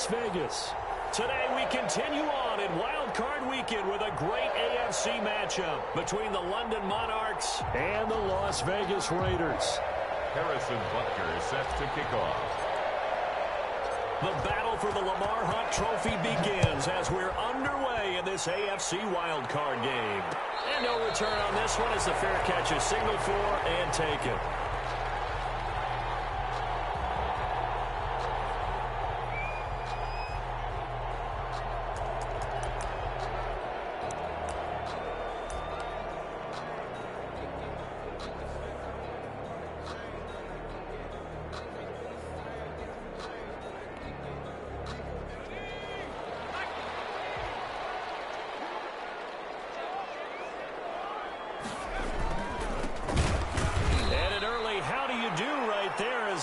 Las Vegas. Today we continue on in Wild Card Weekend with a great AFC matchup between the London Monarchs and the Las Vegas Raiders. Harrison Butker set to kick off. The battle for the Lamar Hunt Trophy begins as we're underway in this AFC Wild Card game. And no return on this one as the fair catch is signaled for and taken.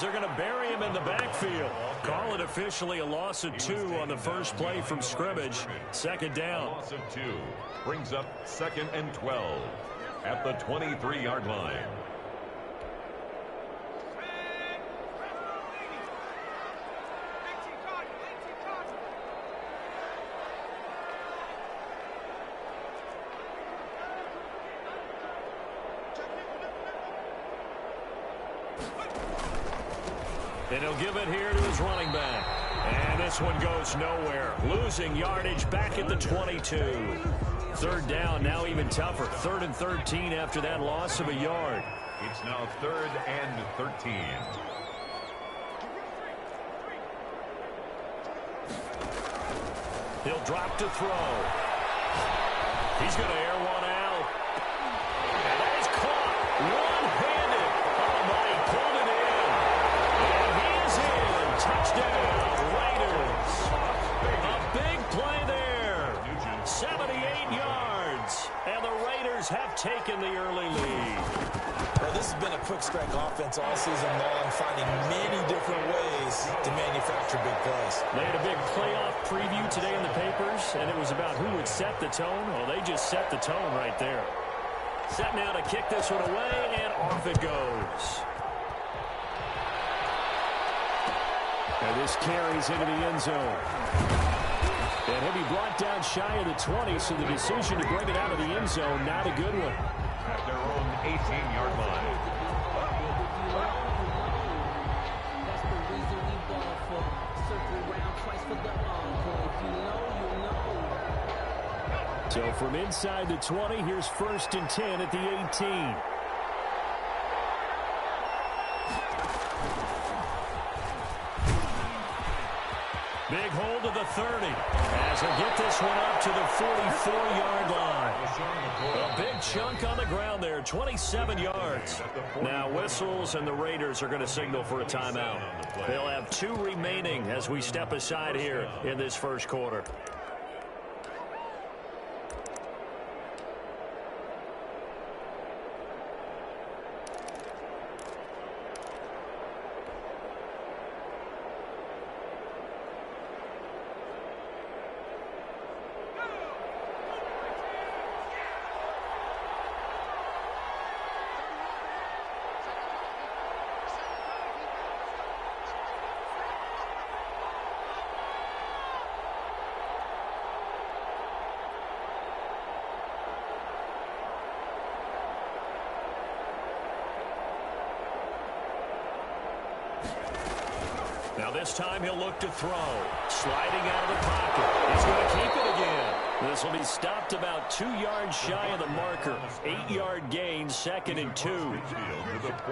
They're going to bury him in the backfield. Call it officially a loss of 2 on the first play from scrimmage. Second down. A loss of 2 brings up 2nd and 12 at the 23-yard line. And he'll give it here to his running back. And this one goes nowhere. Losing yardage back at the 22. Third down, now even tougher. 3rd and 13 after that loss of a yard. It's now 3rd and 13. He'll drop to throw. He's going to air one out. And that is caught one-handed. Oh, my, he pulled it in. And he is in. Touchdown, Raiders. A big play there. 78 yards. And the Raiders have taken the early lead. Well, this has been a quick strike offense all season long, finding many different ways to manufacture big plays. They had a big playoff preview today in the papers, and it was about who would set the tone. Well, they just set the tone right there. Set now to kick this one away, and off it goes. And this carries into the end zone. And he'll be brought down shy of the 20, so the decision to bring it out of the end zone, not a good one. At their own 18-yard line. So from inside the 20, here's 1st and 10 at the 18. Big hold of the 30 as he'll get this one up to the 44-yard line. A big chunk on the ground there, 27 yards. Now whistles, and the Raiders are going to signal for a timeout. They'll have 2 remaining as we step aside here in this first quarter. Now this time he'll look to throw. Sliding out of the pocket. He's going to keep it again. This will be stopped about 2 yards shy of the marker. 8-yard gain, 2nd and 2.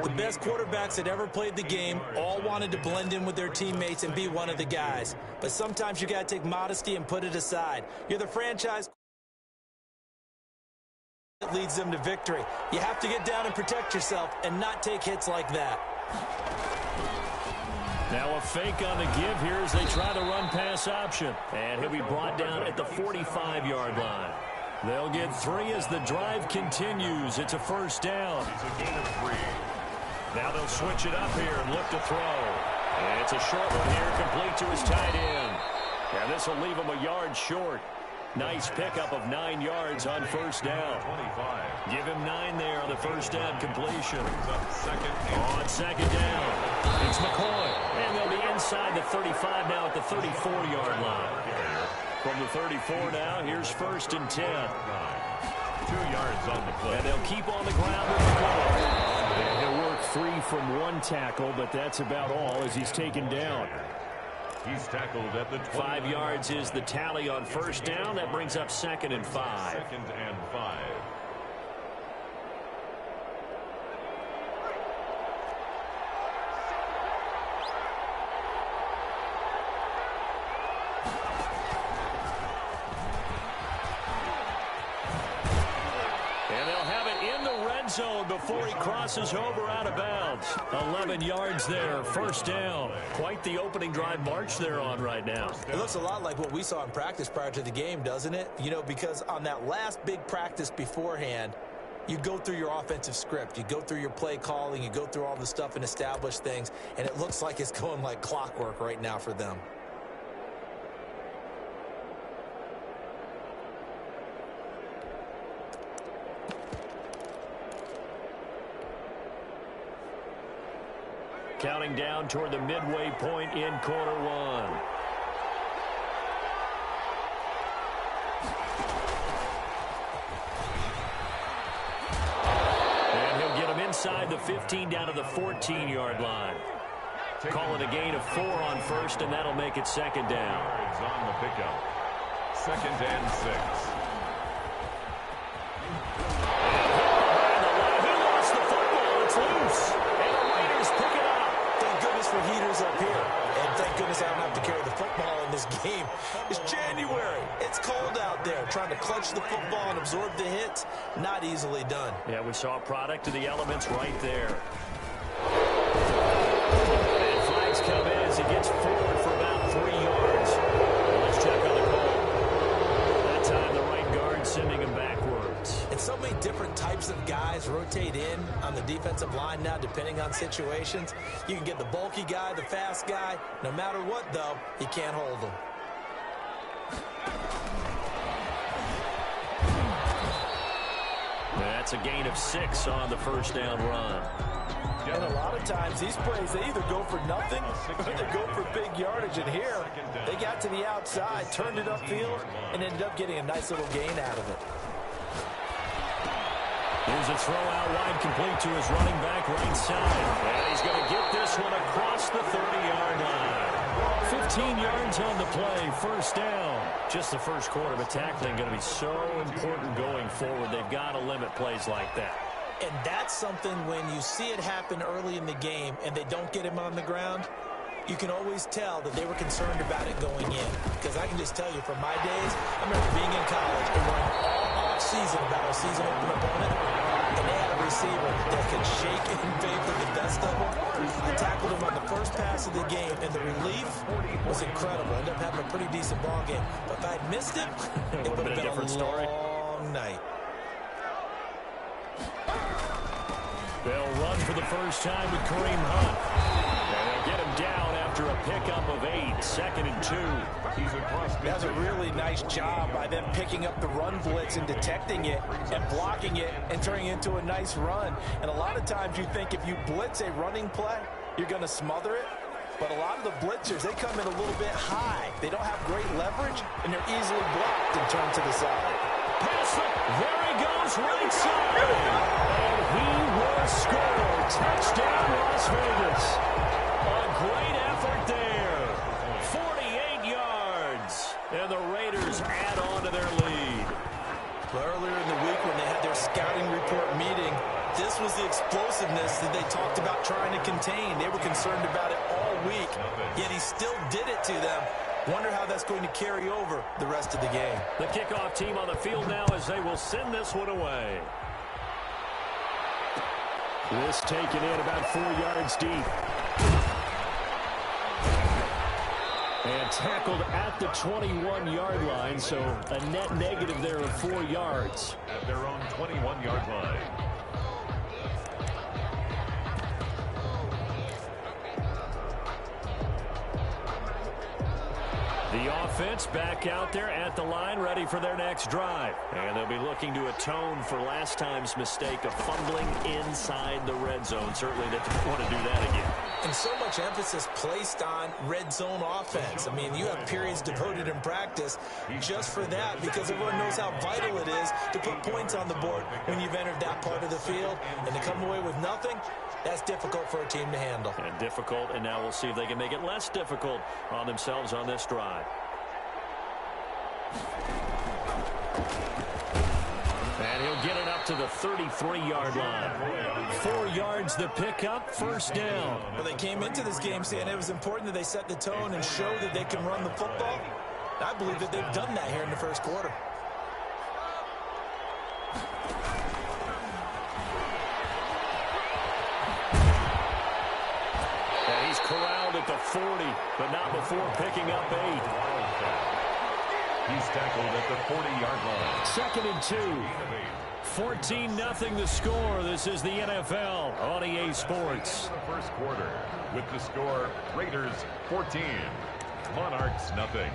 The best quarterbacks that ever played the game all wanted to blend in with their teammates and be one of the guys. But sometimes you got to take modesty and put it aside. You're the franchise that leads them to victory. You have to get down and protect yourself and not take hits like that. Now a fake on the give here as they try the run-pass option. And he'll be brought down at the 45-yard line. They'll get 3 as the drive continues. It's a first down. It's a gain of 3. Now they'll switch it up here and look to throw. And it's a short one here, complete to his tight end. And this will leave him a yard short. Nice pickup of 9 yards on first down. 25. Give him 9 there on the first down completion. On second down, it's McCoy. And they'll be inside the 35 now at the 34-yard line. From the 34 now, here's first and 10. 2 yards on the play. And they'll keep on the ground with McCoy. And he'll work free from 1 tackle, but that's about all as he's taken down. He's tackled at the 5 yards is the tally on first down. That brings up 2nd and 5. 2nd and 5. And they'll have it in the red zone before he crosses over out of bounds. 11 yards there, first down. Quite the opening drive march they're on right now. It looks a lot like what we saw in practice prior to the game, doesn't it? You know, because on that last big practice beforehand, you go through your offensive script. You go through your play calling. You go through all the stuff and establish things. And it looks like it's going like clockwork right now for them. Counting down toward the midway point in quarter one. And he'll get him inside the 15 down to the 14-yard line. Call it a gain of 4 on first, and that'll make it 2nd down. Yards on the pickup. 2nd and 6. He lost the football. It's loose. And the Raiders pick it up. Thank goodness for heaters up here. And thank goodness I don't have to carry the football in this game. It's January. It's cold out there. Trying to clutch the football and absorb the hits, not easily done. Yeah, we saw a product of the elements right there. And flags come in as he gets forward for about 3 yards. Let's check on the call. That time the right guard sending him backwards. And so many different types of guys rotate in on the defensive line now, depending on situations. You can get the bulky guy, the fast guy. No matter what, though, you can't hold them. That's a gain of 6 on the first down run. And a lot of times, these plays, they either go for nothing or they go for big yardage. And here, they got to the outside, turned it upfield, and ended up getting a nice little gain out of it. Here's a throw out wide, complete to his running back right side. And he's going to get this one across the 30-yard line. 15 yards on the play, first down. Just the first quarter, but tackling going to be so important going forward. They've got to limit plays like that. And that's something when you see it happen early in the game and they don't get him on the ground, you can always tell that they were concerned about it going in. Because I can just tell you from my days, I remember being in college and learning all off-season about a season-open opponent, and they had a receiver that could shake and favor the best of them. I tackled him on the first pass of the game, and the relief was incredible. Ended up having a pretty decent ball game. But if I had missed it, it would have been a different story. Long night. They'll run for the first time with Kareem Hunt. And they'll get him down after a pickup of 8, 2nd and 2. He's across the That's a really nice job by them picking up the run blitz and detecting it and blocking it and turning it into a nice run. And a lot of times you think if you blitz a running play, you're going to smother it. But a lot of the blitzers, they come in a little bit high. They don't have great leverage, and they're easily blocked and turned to the side. Pass it. There he goes, right side. And he will score. Touchdown, Las Vegas. A great effort there. 48 yards. And the Raiders add on to their lead. Well, earlier in the week when they had their scouting report meeting, this was the explosiveness that they talked about trying to contain. They were concerned about it all week, yet he still did it to them. Wonder how that's going to carry over the rest of the game. The kickoff team on the field now as they will send this one away. This taken in about 4 yards deep. And tackled at the 21-yard line, so a net negative there of 4 yards. At their own 21-yard line. The offense back out there at the line, ready for their next drive. And they'll be looking to atone for last time's mistake of fumbling inside the red zone. Certainly they don't want to do that again. And so much emphasis placed on red zone offense. I mean, you have periods devoted in practice just for that because everyone knows how vital it is to put points on the board when you've entered that part of the field. And to come away with nothing, that's difficult for a team to handle. And difficult, and now we'll see if they can make it less difficult on themselves on this drive. And he'll get it up to the 33-yard line. 4 yards the pickup, first down. Well, they came into this game saying it was important that they set the tone and show that they can run the football. I believe that they've done that here in the first quarter. And he's corralled at the 40, but not before picking up 8. He's tackled at the 40-yard line. 2nd and 2. 14-0 the score. This is the NFL on EA Sports. The first quarter with the score Raiders 14, Monarchs nothing.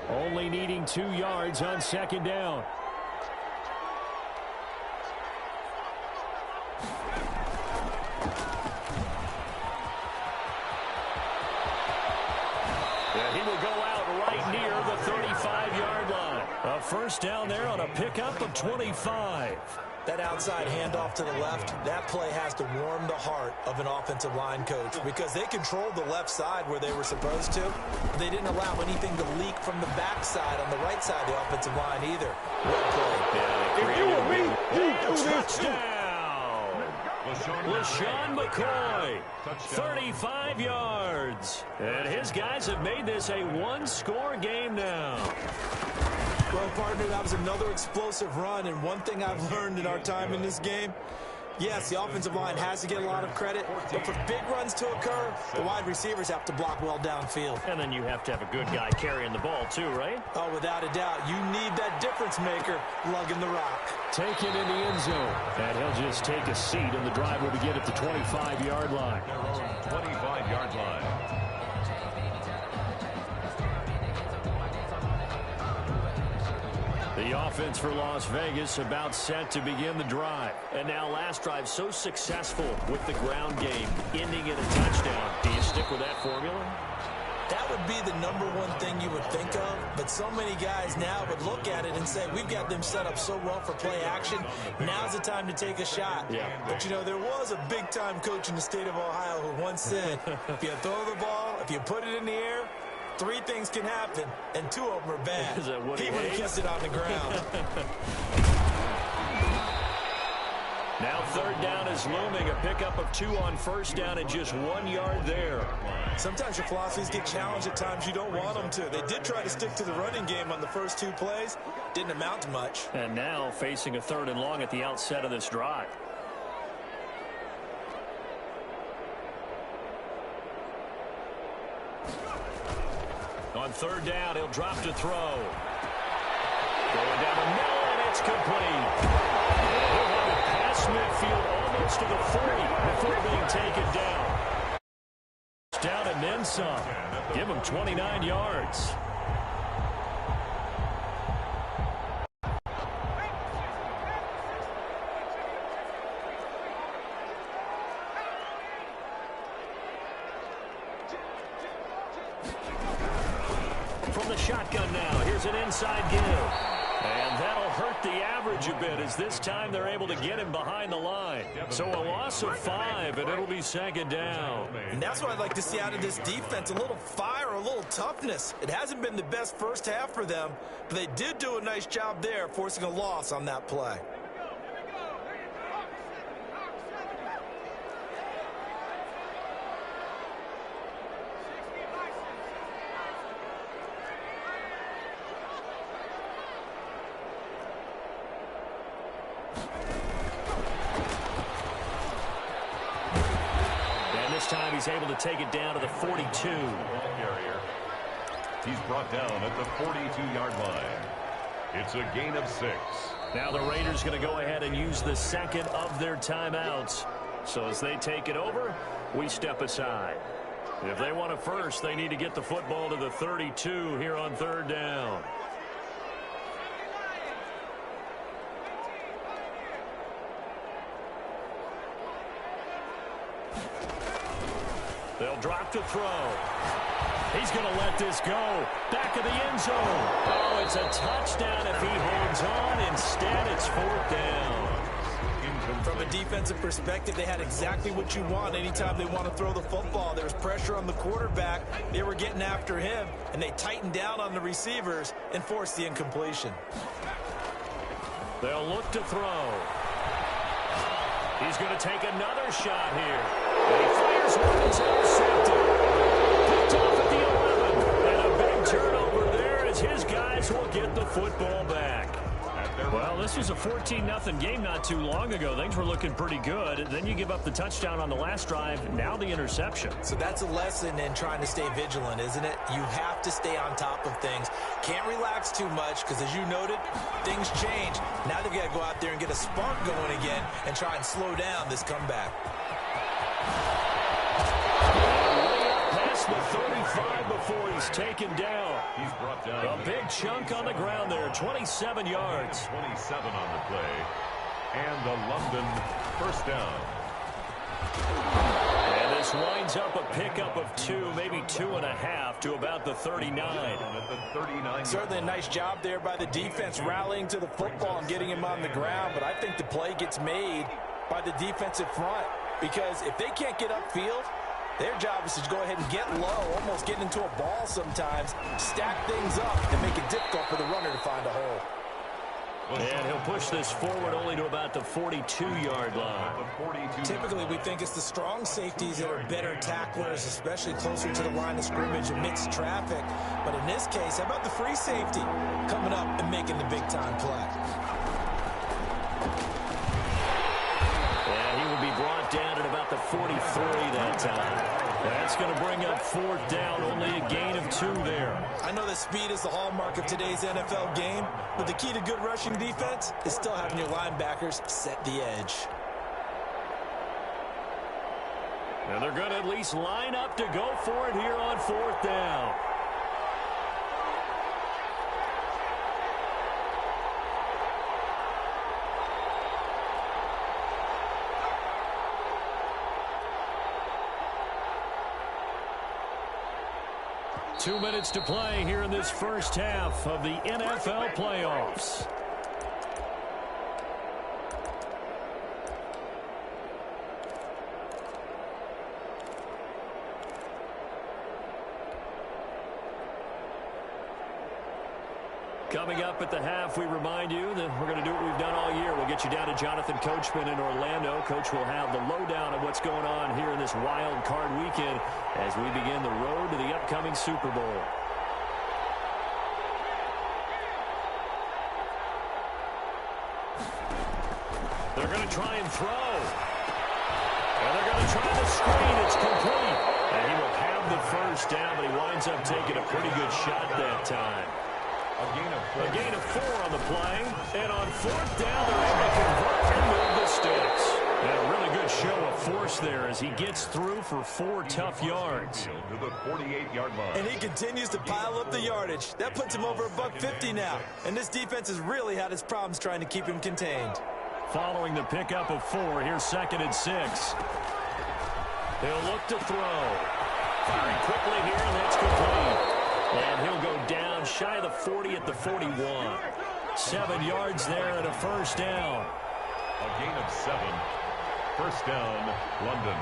Only needing 2 yards on 2nd down. And he will go out right near the 35-yard line. A first down there on a pickup of 25. That outside handoff to the left, that play has to warm the heart of an offensive line coach because they controlled the left side where they were supposed to. They didn't allow anything to leak from the backside on the right side of the offensive line either. Well played. If you were me, you do this. Touchdown! LaShawn McCoy, 35 yards. And his guys have made this a one-score game now. Well, partner, that was another explosive run, and one thing I've learned in our time in this game, yes, the offensive line has to get a lot of credit, but for big runs to occur, the wide receivers have to block well downfield. And then you have to have a good guy carrying the ball too, right? Oh, without a doubt, you need that difference maker lugging the rock. Take it in the end zone. And he'll just take a seat, and the drive will begin at the 25-yard line. 25-yard line. The offense for Las Vegas about set to begin the drive. And now last drive so successful with the ground game, ending in a touchdown. Do you stick with that formula? That would be the #1 thing you would think of, but so many guys now would look at it and say, we've got them set up so well for play action, now's the time to take a shot. Yeah. But, you know, there was a big-time coach in the state of Ohio who once said, if you throw the ball, if you put it in the air, 3 things can happen, and 2 of them are bad. Is that what he would have kissed it on the ground. Now 3rd down is looming. A pickup of 2 on 1st down and just 1 yard there. Sometimes your philosophies get challenged at times you don't want them to. They did try to stick to the running game on the first 2 plays. Didn't amount to much. And now facing a 3rd and long at the outset of this drive. On 3rd down, he'll drop to throw. Going down the middle, and it's complete. He'll have it past midfield almost to the 40 before being taken down. Down and then some. Give him 29 yards. From the shotgun now, here's an inside give. And that'll hurt the average a bit as this time they're able to get him behind the line. So a loss of 5, and it'll be 2nd down. And that's what I'd like to see out of this defense, a little fire, a little toughness. It hasn't been the best first half for them, but they did do a nice job there, forcing a loss on that play. And this time he's able to take it down to the 42. He's brought down at the 42-yard line. It's a gain of 6. Now the Raiders going to go ahead and use the second of their timeouts. So as they take it over, we step aside. If they want it first, they need to get the football to the 32 here on third down. They'll drop to throw. He's going to let this go. Back of the end zone. Oh, it's a touchdown if he holds on. Instead, it's fourth down. From a defensive perspective, they had exactly what you want anytime they want to throw the football. There was pressure on the quarterback. They were getting after him, and they tightened down on the receivers and forced the incompletion. They'll look to throw. He's going to take another shot here. And he fires one. It's intercepted. Picked off at the 11. And a big turnover there as his guys will get the football back. Well, this was a 14-0 game not too long ago. Things were looking pretty good. Then you give up the touchdown on the last drive. Now the interception. So that's a lesson in trying to stay vigilant, isn't it? You have to stay on top of things. Can't relax too much because, as you noted, things change. Now they've got to go out there and get a spark going again and try and slow down this comeback. Way up past the 35 before he's taken down. He's brought down. A big chunk on the ground there, 27 yards. 27 on the play. And the London first down. And this winds up a pickup of 2, maybe 2.5 to about the 39. At the 39. Certainly a nice job there by the defense rallying to the football and getting him on the ground. But I think the play gets made by the defensive front because if they can't get upfield, their job is to go ahead and get low, almost get into a ball sometimes, stack things up, and make it difficult for the runner to find a hole. And he'll push this forward only to about the 42-yard line. Typically, we think it's the strong safeties that are better tacklers, especially closer to the line of scrimmage amidst traffic. But in this case, how about the free safety coming up and making the big-time play? And he will be brought down at about the 43 that time. That's going to bring up fourth down, only a gain of 2 there. I know that speed is the hallmark of today's NFL game, but the key to good rushing defense is still having your linebackers set the edge. And they're going to at least line up to go for it here on fourth down. Two minutes to play here in this first half of the NFL playoffs. Coming up at the half, we remind you that we're going to do what we've done all year. We'll get you down to Jonathan Coachman in Orlando. Coach will have the lowdown of what's going on here in this wild card weekend as we begin the road to the upcoming Super Bowl. They're going to try and throw. And they're going to try the screen. It's complete. And he will have the first down, but he winds up taking a pretty good shot that time. A gain of 4 on the play. And on fourth down, they're able to convert and move the sticks. And a really good show of force there as he gets through for 4 tough yards. To the 48-yard line. And he continues to pile up the yardage. That puts him over $150 now. And this defense has really had its problems trying to keep him contained. Following the pickup of 4, here's 2nd and 6. He'll look to throw. Firing quickly here, and that's complete. And he'll go down shy of the 40 at the 41. 7 yards there and a first down. A gain of 7. First down, London.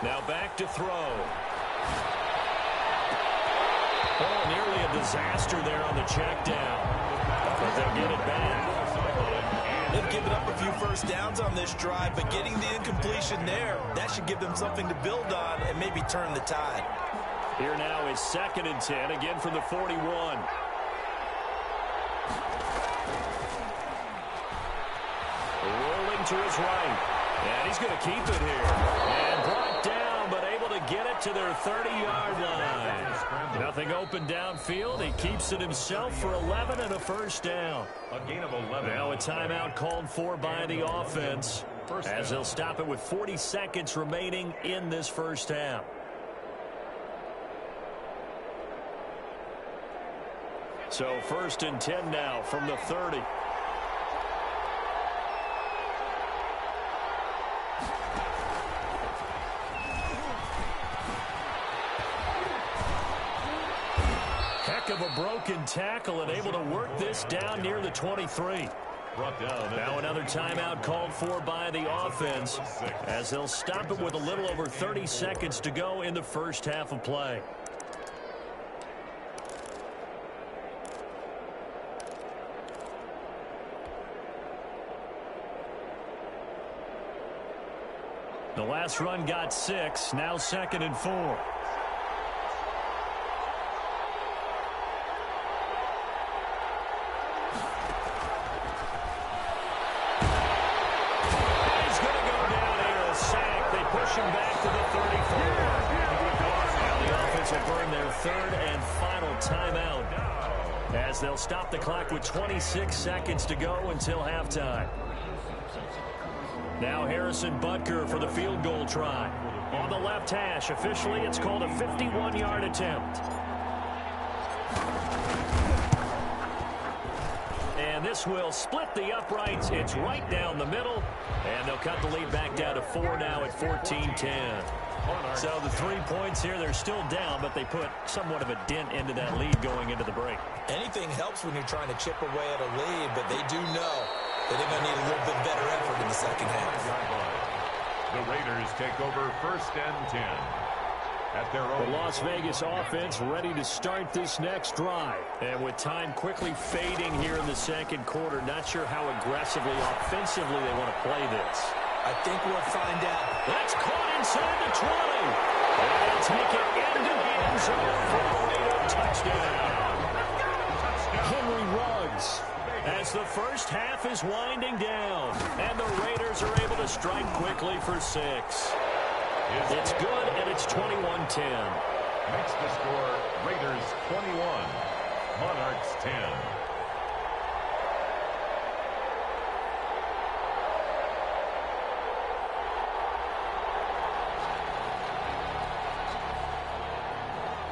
Now back to throw. Oh, nearly a disaster there on the check down. But they'll get it back. They've given up a few first downs on this drive, but getting the incompletion there, that should give them something to build on and maybe turn the tide. Here now is 2nd and 10, again from the 41. to his right. And he's going to keep it here. And brought down, but able to get it to their 30-yard line. Nothing open downfield. He keeps it himself for 11 and a first down. A gain of 11. Now a timeout called for by the offense, as they'll stop it with 40 seconds remaining in this first half. So 1st and 10 now from the 30. Heck of a broken tackle and able to work this down near the 23. Brought down. Now another timeout called for by the offense, as they'll stop it with a little over 30 seconds to go in the first half of play. The last run got 6, now 2nd and 4. He's going to go down here, a sack. They push him back to the 34. Now the offense will burn their 3rd and final timeout, as they'll stop the clock with 26 seconds to go until halftime. Now Harrison Butker for the field goal try. On the left hash, officially it's called a 51-yard attempt. And this will split the uprights. It's right down the middle. And they'll cut the lead back down to 4 now at 14-10. So the 3 points here, they're still down, but they put somewhat of a dent into that lead going into the break. Anything helps when you're trying to chip away at a lead, but they do know that they're going to need a little bit better effort in the second half. The Raiders take over 1st and 10 at their own. The Las Vegas offense ready to start this next drive. And with time quickly fading here in the second quarter, not sure how aggressively, offensively they want to play this. I think we'll find out. That's caught inside the 20. And they'll take it into the end zone for a Raider touchdown. Henry Ruggs, as the first half is winding down, and the Raiders are able to strike quickly for 6. It's good, and it's 21-10. Makes the score Raiders 21, Monarchs 10.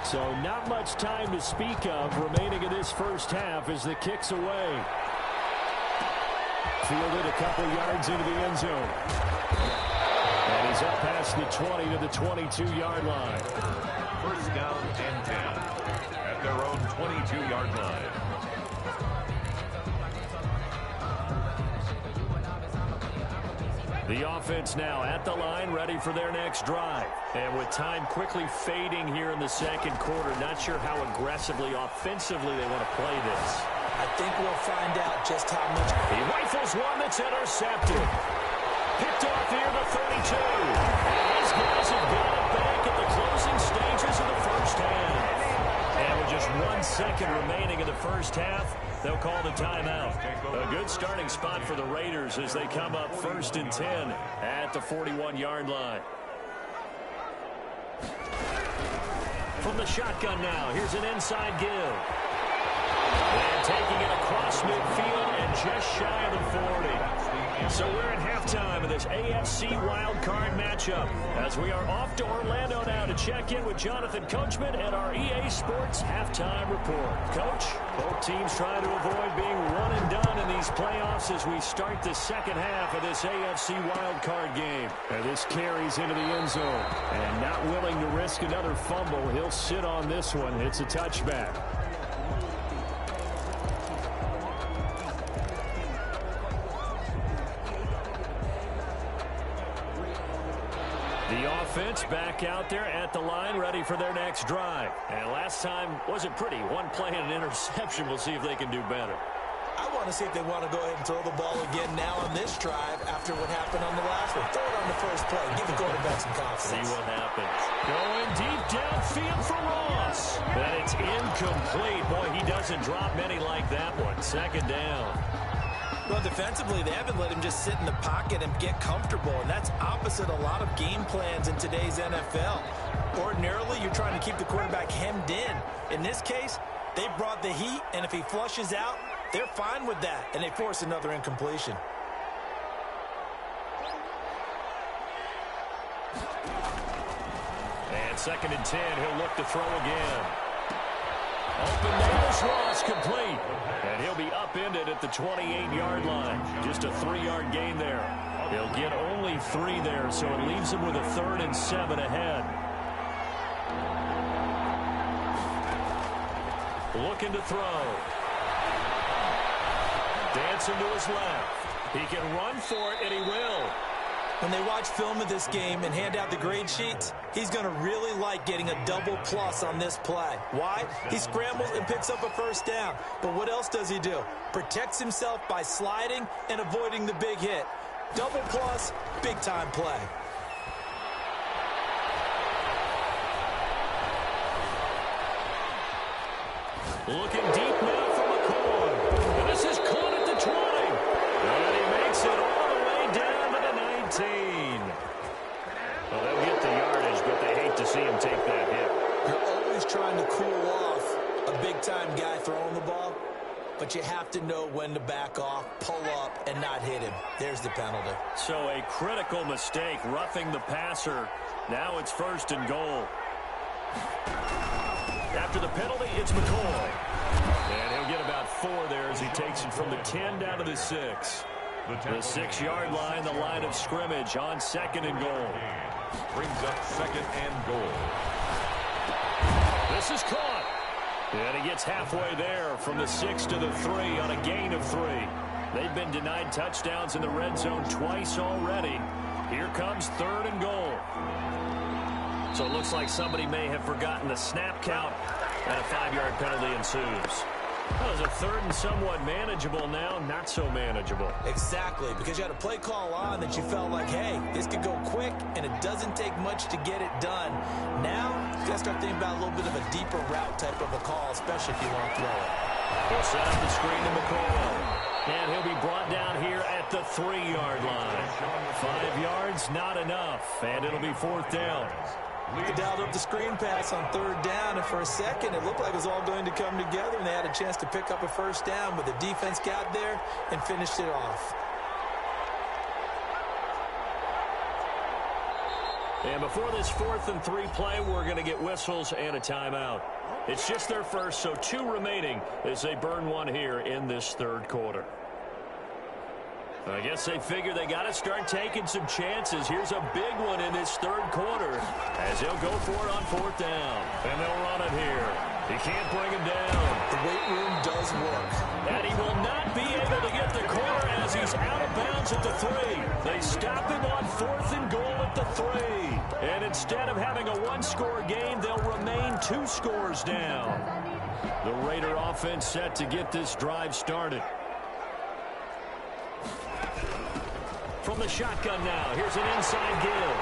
So not much time to speak of remaining in this first half as the kick's away. Fielded a couple yards into the end zone. And he's up past the 20 to the 22-yard line. 1st down and 10 at their own 22-yard line. The offense now at the line, ready for their next drive. And with time quickly fading here in the second quarter, not sure how aggressively, offensively they want to play this. I think we'll find out just how much. He rifles one that's intercepted. Picked off here to 32. And these guys have got it back at the closing stages of the first half. And with just 1 second remaining in the first half, they'll call the timeout. A good starting spot for the Raiders as they come up 1st and 10 at the 41-yard line. From the shotgun now, here's an inside give. And taking it across midfield and just shy of the 40. So we're at halftime of this AFC wildcard matchup as we are off to Orlando now to check in with Jonathan Coachman and our EA Sports halftime report. Coach, both teams trying to avoid being one and done in these playoffs as we start the second half of this AFC wildcard game. And this carries into the end zone. And not willing to risk another fumble, he'll sit on this one. It's a touchback. The offense back out there at the line, ready for their next drive. And last time wasn't pretty. One play and an interception. We'll see if they can do better. I want to see if they want to go ahead and throw the ball again now on this drive after what happened on the last one. Throw it on the first play. Give the quarterback some confidence. See what happens. Going deep downfield for Ross. And it's incomplete. Boy, he doesn't drop many like that one. 2nd down. Well, defensively, they haven't let him just sit in the pocket and get comfortable, and that's opposite a lot of game plans in today's NFL. Ordinarily, you're trying to keep the quarterback hemmed in. In this case, they brought the heat, and if he flushes out, they're fine with that, and they force another incompletion. And 2nd and 10, he'll look to throw again. Open Nails loss complete. And he'll be upended at the 28-yard line. Just a 3-yard gain there. He'll get only 3 there, so it leaves him with a 3rd and 7 ahead. Looking to throw. Dancing to his left. He can run for it, and he will. When they watch film of this game and hand out the grade sheets, he's going to really like getting a double plus on this play. Why? He scrambles and picks up a 1st down. But what else does he do? Protects himself by sliding and avoiding the big hit. Double plus, big-time play. Looking deep now for McCoy. And this is caught at the 20. And he makes it all the way down to the 19. Well, they'll get the yardage, but they hate to see him take that hit. You're always trying to cool off a big-time guy throwing the ball, but you have to know when to back off, pull up, and not hit him. There's the penalty. So a critical mistake, roughing the passer. Now it's 1st and goal. After the penalty, it's McCoy. And he'll get about 4 there as he takes it from the 10 down to the 6. The 6-yard line, the line of scrimmage on 2nd and goal. Brings up 2nd and goal. This is caught. And he gets halfway there from the 6 to the 3 on a gain of 3. They've been denied touchdowns in the red zone twice already. Here comes 3rd and goal. So it looks like somebody may have forgotten the snap count, and a 5-yard penalty ensues. That was a 3rd and somewhat manageable now, not so manageable. Exactly, because you had a play call on that you felt like, hey, this could go quick, and it doesn't take much to get it done. Now, you got to start thinking about a little bit of a deeper route type of a call, especially if you want to throw it. He'll set up the screen to McCoy. And he'll be brought down here at the 3-yard line. 5 yards, not enough, and it'll be 4th down. They dialed up the screen pass on 3rd down, and for a second, it looked like it was all going to come together, and they had a chance to pick up a 1st down, but the defense got there and finished it off. And before this 4th and 3 play, we're going to get whistles and a timeout. It's just their first, so 2 remaining as they burn 1 here in this 3rd quarter. I guess they figure they got to start taking some chances. Here's a big one in this 3rd quarter as they'll go for it on 4th down. And they'll run it here. He can't bring him down. The weight room does work. And he will not be able to get the corner as he's out of bounds at the 3. They stop him on 4th and goal at the 3. And instead of having a 1-score game, they'll remain 2 scores down. The Raider offense set to get this drive started. From the shotgun now, here's an inside give.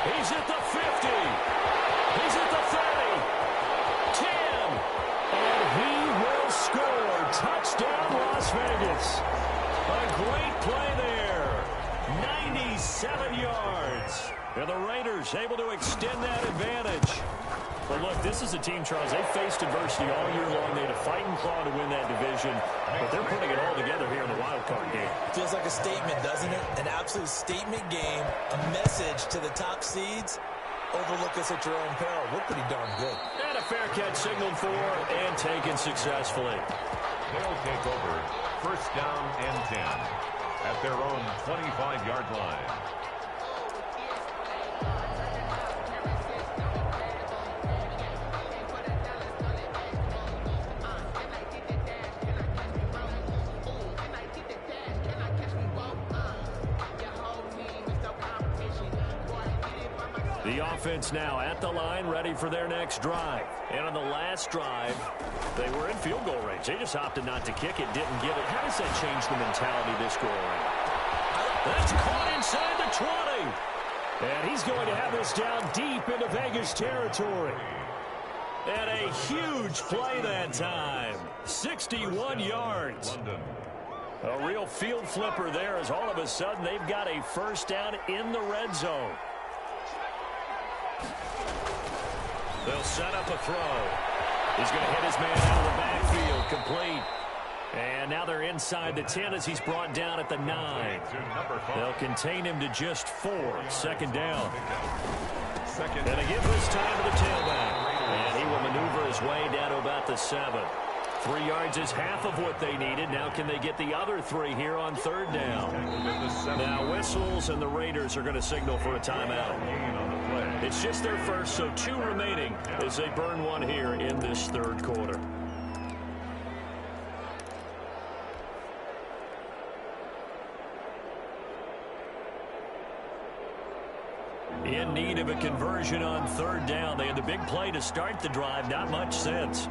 He's at the 50. He's at the 30. 10. And he will score. Touchdown, Las Vegas. A great play there. 97 yards. And the Raiders able to extend that advantage. Well, look, this is a team, Charles, they faced adversity all year long. They had to fight and claw to win that division, but they're putting it all together here in the wild card game. Feels like a statement, doesn't it? An absolute statement game, a message to the top seeds. Overlook us at your own peril. We're pretty darn good. And a fair catch signaled for and taken successfully. They'll take over 1st down and 10 at their own 25-yard line. The offense now at the line, ready for their next drive. And on the last drive, they were in field goal range. They just opted not to kick it, didn't get it. How does that change the mentality this go around? That's caught inside the 20. And he's going to have this down deep into Vegas territory. And a huge play that time. 61 yards. London. A real field flipper there, as all of a sudden they've got a first down in the red zone. They'll set up a throw. He's going to hit his man out of the backfield, complete. And now they're inside the 10 as he's brought down at the 9. They'll contain him to just 4. Second down. And a give this time to the tailback. And he will maneuver his way down to about the 7. 3 yards is half of what they needed. Now can they get the other 3 here on third down? Now whistles and the Raiders are going to signal for a timeout. It's just their first, so 2 remaining as they burn 1 here in this third quarter. In need of a conversion on third down. They had the big play to start the drive. Not much sense.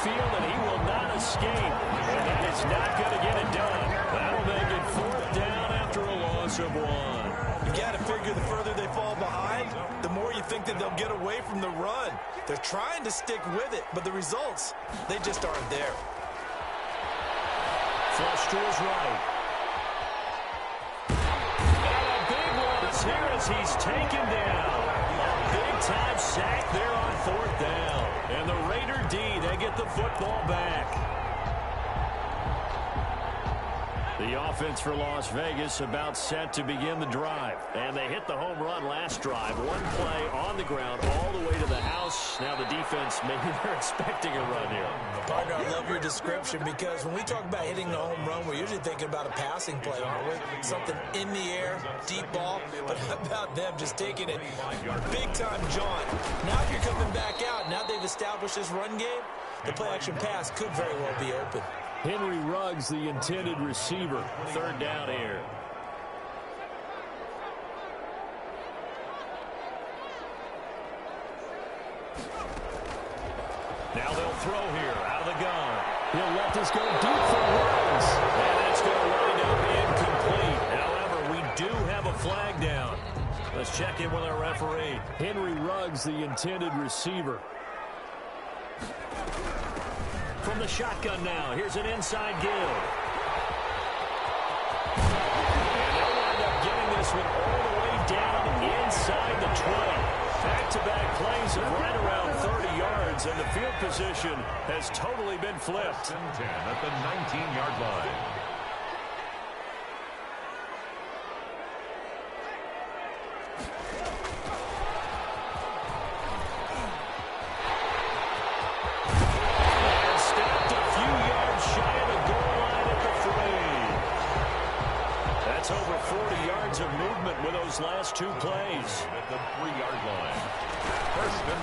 And he will not escape. And that is not going to get it done. That'll make it 4th down after a loss of 1. You got to figure the further they fall behind, the more you think that they'll get away from the run. They're trying to stick with it, but the results, they just aren't there. Flush to his right. And a big loss here as he's taken down. A big-time sack there on 4th down. And the Raider D, they get the football back. The offense for Las Vegas about set to begin the drive. And they hit the home run last drive. 1 play on the ground all the way to the house. Now the defense, maybe they're expecting a run here. Partner, I love your description because when we talk about hitting the home run, we're usually thinking about a passing play, aren't we? Something in the air, deep ball. But how about them just taking it big-time jaunt? Now if you're coming back out, now they've established this run game, the play-action pass could very well be open. Henry Ruggs, the intended receiver. Third down here. Now they'll throw here out of the gun. He'll let this go deep for Ruggs. And it's going to wind up incomplete. However, we do have a flag down. Let's check in with our referee. Henry Ruggs, the intended receiver. From the shotgun now, here's an inside give. And they'll wind up getting this one all the way down inside the 20. Back-to-back plays of right around 30 yards, and the field position has totally been flipped. 10 at the 19-yard line. Last 2 plays. At the 3-yard line.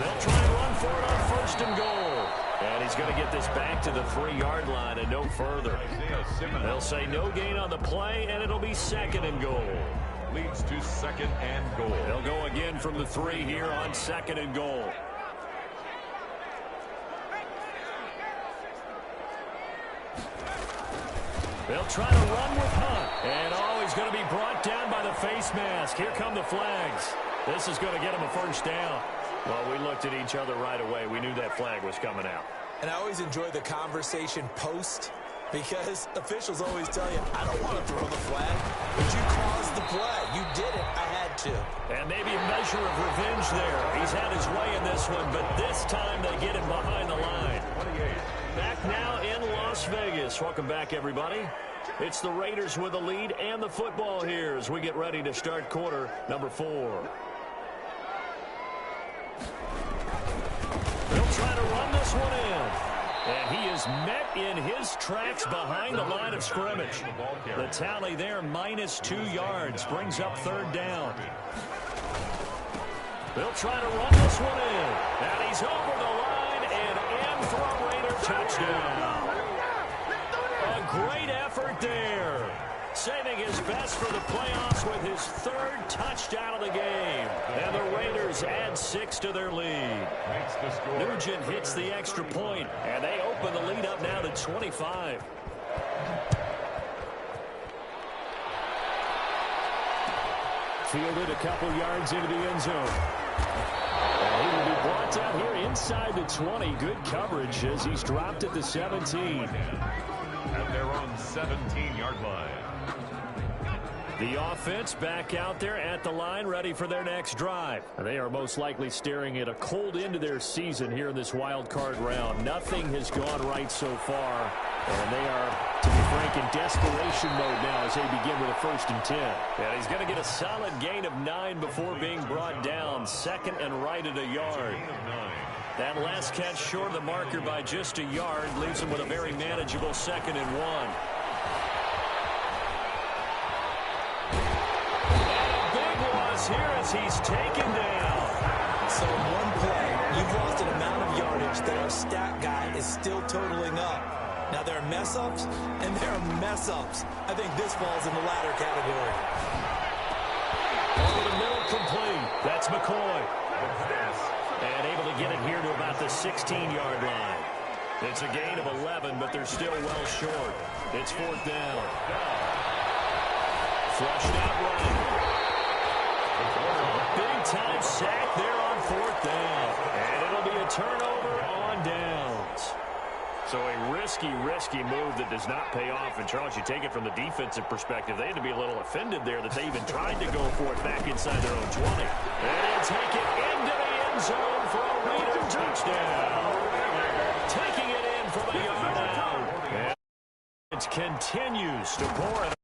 They'll try and run for it on 1st and goal. And he's going to get this back to the 3-yard line and no further. They'll say no gain on the play, and it'll be 2nd and goal. Leads to 2nd and goal. They'll go again from the 3 here on 2nd and goal. They'll try to run with Hunt. And he's going to be brought down by the face mask. Here come the flags. This is going to get him a first down. Well, we looked at each other right away. We knew that flag was coming out. And I always enjoy the conversation post because officials always tell you, I don't want to throw the flag, but you caused the play. You did it. I had to. And maybe a measure of revenge there. He's had his way in this one, but this time they get him behind the line. 28. Back now in Las Vegas. Welcome back, everybody. It's the Raiders with the lead and the football here as we get ready to start quarter number 4. They'll try to run this one in. And he is met in his tracks behind the line of scrimmage. The tally there, -2 yards, brings up 3rd down. They'll try to run this one in. And he's over the line and in for a Raider touchdown. A great effort there. Saving his best for the playoffs with his 3rd touchdown of the game. And the Raiders add 6 to their lead. Nugent hits the extra point, and they open the lead up now to 25. Fielded a couple yards into the end zone. inside the 20. Good coverage as he's dropped at the 17. At their own 17-yard line. The offense back out there at the line, ready for their next drive. They are most likely staring at a cold end to their season here in this wild card round. Nothing has gone right so far, and they are, to be frank, in desperation mode now as they begin with a 1st and 10. And he's going to get a solid gain of 9 before being brought down. 2nd and right at a yard. That last catch short of the marker by just a yard leaves him with a very manageable 2nd and 1. Here as he's taken down. So in one play, you've lost an amount of yardage that our stat guy is still totaling up. Now there are mess-ups, and there are mess-ups. I think this falls in the latter category. Over the middle, complete. That's McCoy. And able to get it here to about the 16-yard line. It's a gain of 11, but they're still well short. It's 4th down. Flushed out right. Big-time sack there on 4th down. And it'll be a turnover on downs. So a risky move that does not pay off. And, Charles, you take it from the defensive perspective. They had to be a little offended there that they even tried to go for it back inside their own 20. And take it into the end zone for a leader touchdown. Taking it in from a yard out. And it continues to pour it.